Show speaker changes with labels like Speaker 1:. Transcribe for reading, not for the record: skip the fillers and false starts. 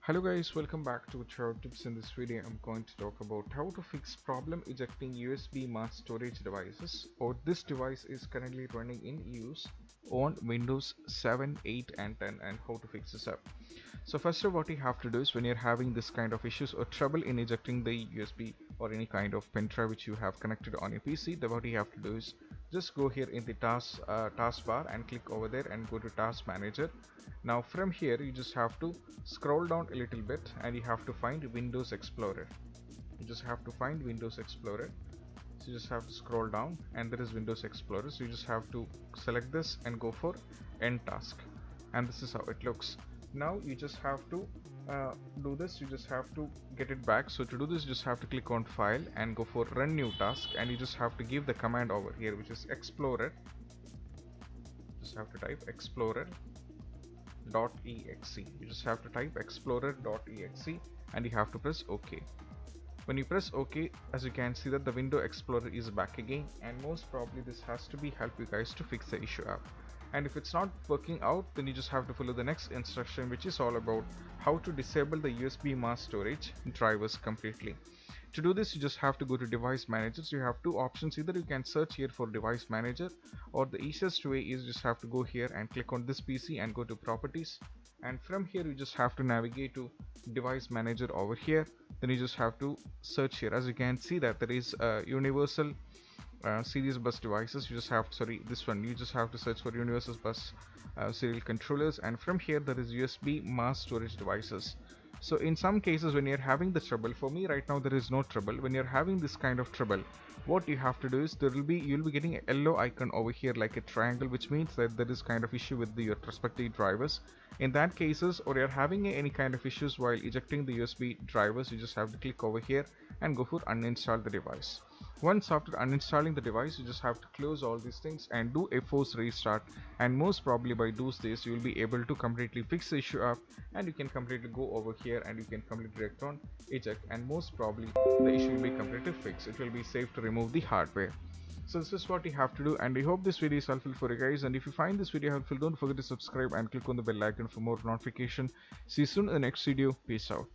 Speaker 1: Hello guys, welcome back to Chart Tips. In this video I'm going to talk about how to fix problem ejecting USB mass storage devices, or this device is currently running in use on Windows 7, 8 and 10, and how to fix this up. So first of all, what you have to do is when you're having this kind of issues or trouble in ejecting the USB or any kind of pen drive which you have connected on your PC, then what you have to do is just go here in the taskbar and click over there and go to task manager. Now from here you just have to scroll down a little bit and you have to find Windows Explorer. You just have to find Windows Explorer. So you just have to scroll down and there is Windows Explorer. So you just have to select this and go for end task, and this is how it looks. Now you just have to do this. You just have to get it back. So to do this, you just have to click on file and go for run new task, and you just have to give the command over here, which is explorer. Just have to type explorer.exe. You just have to type explorer.exe and you have to press OK. When you press OK, as you can see that the Windows Explorer is back again, and most probably this has to be help you guys to fix the issue up. And if it's not working out, then you just have to follow the next instruction, which is all about how to disable the USB mass storage drivers completely. To do this, you just have to go to device manager. So you have two options: either you can search here for device manager, or the easiest way is just have to go here and click on this PC and go to properties, and from here you just have to navigate to device manager over here. Then you just have to search here. As you can see that there is universal series bus devices. You just have this one, you just have to search for universal bus serial controllers, and from here there is USB mass storage devices. So in some cases when you're having the trouble, for me right now there is no trouble. When you're having this kind of trouble, what you have to do is you'll be getting a yellow icon over here like a triangle, which means that there is kind of issue with your respective drivers. In that cases, or you're having any kind of issues while ejecting the USB drivers, you just have to click over here and go for uninstall the device. Once after uninstalling the device, you just have to close all these things and do a force restart, and most probably by those days you will be able to completely fix the issue up, and you can completely go over here and you can completely direct on eject, and most probably the issue will be completely fixed. It will be safe to remove the hardware. So this is what you have to do, and I hope this video is helpful for you guys. And if you find this video helpful, don't forget to subscribe and click on the bell icon for more notification. See you soon in the next video. Peace out.